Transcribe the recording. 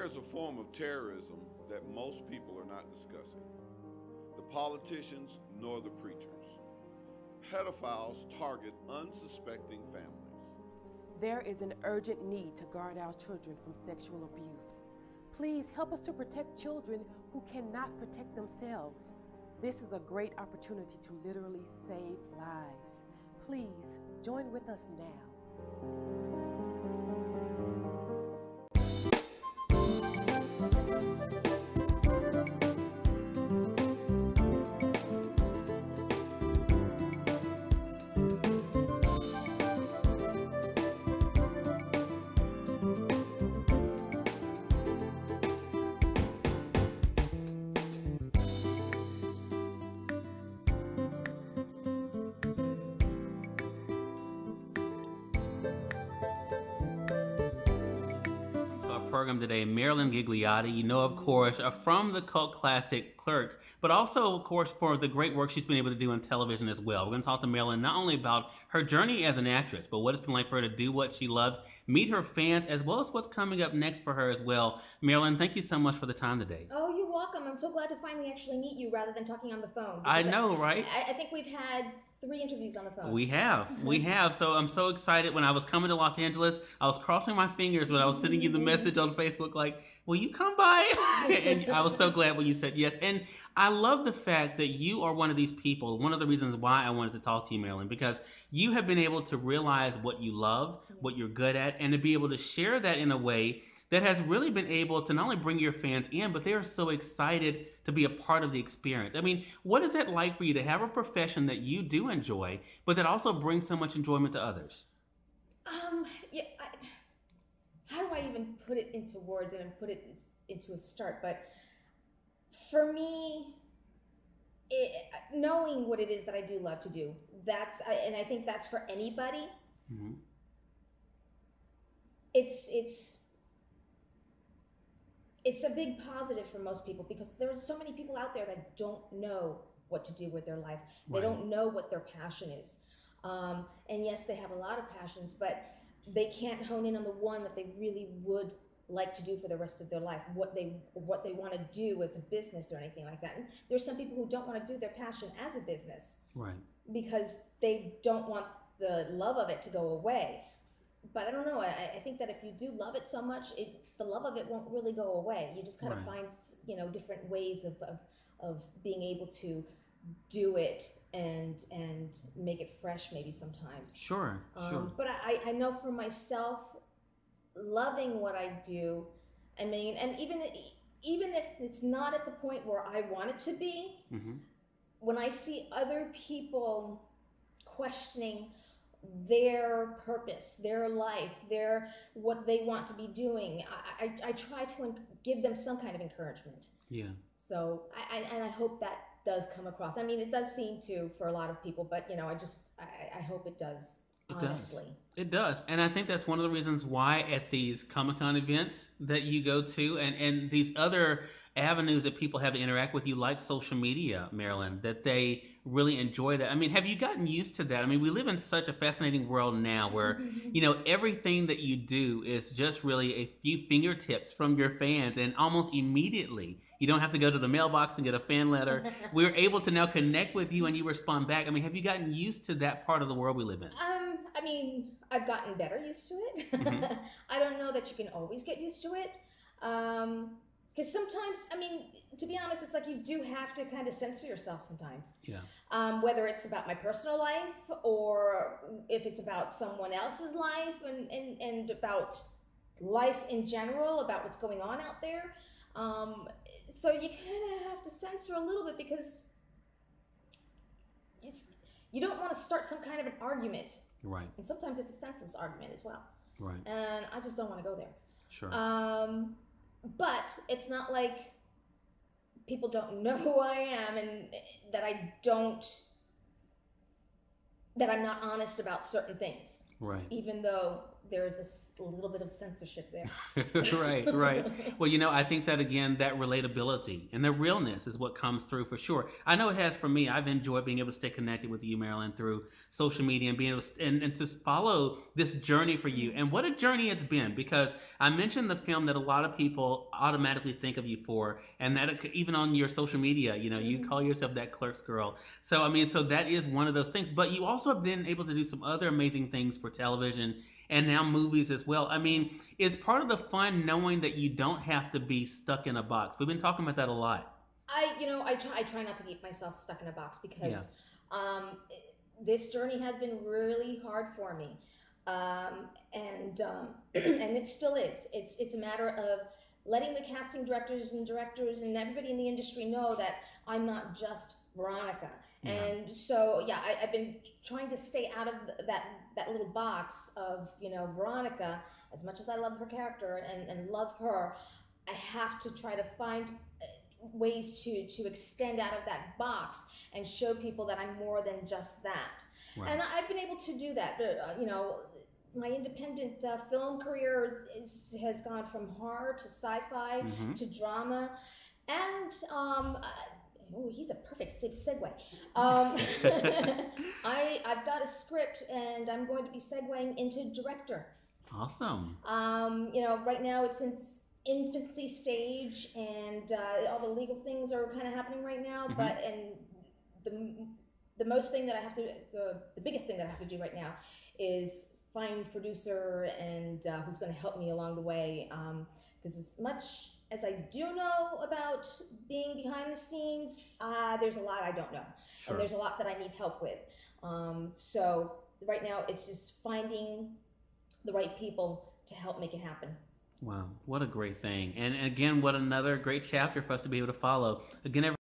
There's a form of terrorism that most people are not discussing. The politicians nor the preachers. Pedophiles target unsuspecting families. There is an urgent need to guard our children from sexual abuse. Please help us to protect children who cannot protect themselves. This is a great opportunity to literally save lives. Please join with us now. Program today, Marilyn Ghigliotti, you know, of course, from the cult classic Clerk, but also, of course, for the great work she's been able to do on television as well. We're going to talk to Marilyn not only about her journey as an actress, but what it's been like for her to do what she loves, meet her fans, as well as what's coming up next for her as well. Marilyn, thank you so much for the time today. Oh, you're welcome. I'm so glad to finally actually meet you rather than talking on the phone. I know, right? I think we've had 3 interviews on the phone. We have. So I'm so excited. When I was coming to Los Angeles, I was crossing my fingers when I was sending you the message on Facebook, like, will you come by? And I was so glad when you said yes. And I love the fact that you are one of these people, one of the reasons why I wanted to talk to you, Marilyn, because you have been able to realize what you love, what you're good at, and to be able to share that in a way that has really been able to not only bring your fans in, but they are so excited to be a part of the experience. I mean, what is it like for you to have a profession that you do enjoy, but that also brings so much enjoyment to others? How do I even put it into words and put it into a start? But for me, knowing what it is that I do love to do, and I think that's for anybody. Mm-hmm. It's a big positive for most people, because there's so many people out there that don't know what to do with their life. They don't know what their passion is. And yes, they have a lot of passions, but they can't hone in on the one that they really would like to do for the rest of their life, what they want to do as a business or anything like that. And there's some people who don't want to do their passion as a business, right? Because they don't want the love of it to go away. But I don't know. I think that if you do love it so much, the love of it won't really go away. You just kind of find, different ways of being able to do it and make it fresh, maybe sometimes. Sure. But I know for myself, loving what I do, I mean, and even if it's not at the point where I want it to be, mm-hmm. when I see other people questioning their purpose, their life, what they want to be doing, I try to give them some kind of encouragement. Yeah. So I hope that does come across. I mean, it does seem to for a lot of people, but I hope it does. Honestly. It does. And I think that's one of the reasons why at these Comic-Con events that you go to and these other avenues that people have to interact with you, like social media, Marilyn, that they really enjoy that. I mean, have you gotten used to that? I mean, we live in such a fascinating world now where, everything that you do is just really a few fingertips from your fans, and almost immediately you don't have to go to the mailbox and get a fan letter. We're able to now connect with you and you respond back. I mean, have you gotten used to that part of the world we live in? I mean, I've gotten better used to it. Mm-hmm. I don't know that you can always get used to it. Because sometimes, I mean, to be honest, it's like you do have to kind of censor yourself sometimes. Yeah. Whether it's about my personal life or if it's about someone else's life and about life in general, about what's going on out there. So you kind of have to censor a little bit because you don't want to start some kind of an argument. Right. And sometimes it's a senseless argument as well. Right. And I just don't want to go there. Sure. But it's not like people don't know who I am and that I'm not honest about certain things. Right. Even though there's a little bit of censorship there. Right, right. Well, I think that, again, that relatability and the realness is what comes through for sure. I know it has for me. I've enjoyed being able to stay connected with you, Marilyn, through social media and being able to, and to follow this journey for you. And what a journey it's been, because I mentioned the film that a lot of people automatically think of you for, and that even on your social media, you call yourself that Clerks girl. So, so that is one of those things. But you also have been able to do some other amazing things for television and now movies as well. Is part of the fun knowing that you don't have to be stuck in a box? We've been talking about that a lot. I try not to keep myself stuck in a box, because this journey has been really hard for me, and it still is. It's a matter of letting the casting directors and everybody in the industry know that I'm not just Veronica. Yeah. And so, I've been trying to stay out of that little box of, Veronica. As much as I love her character and love her, I have to try to find ways to extend out of that box and show people that I'm more than just that. Right. And I've been able to do that. My independent film career has gone from horror to sci-fi to drama, and he's a perfect segue. I've got a script, and I'm going to be segueing into director. Awesome. Right now it's in infancy stage, and all the legal things are kind of happening right now. But the biggest thing that I have to do right now is find a producer and who's going to help me along the way. Because as much as I do know about being behind the scenes, there's a lot I don't know. Sure. And there's a lot that I need help with. So right now it's just finding the right people to help make it happen. Wow, what a great thing. And again, what another great chapter for us to be able to follow. Again, everybody.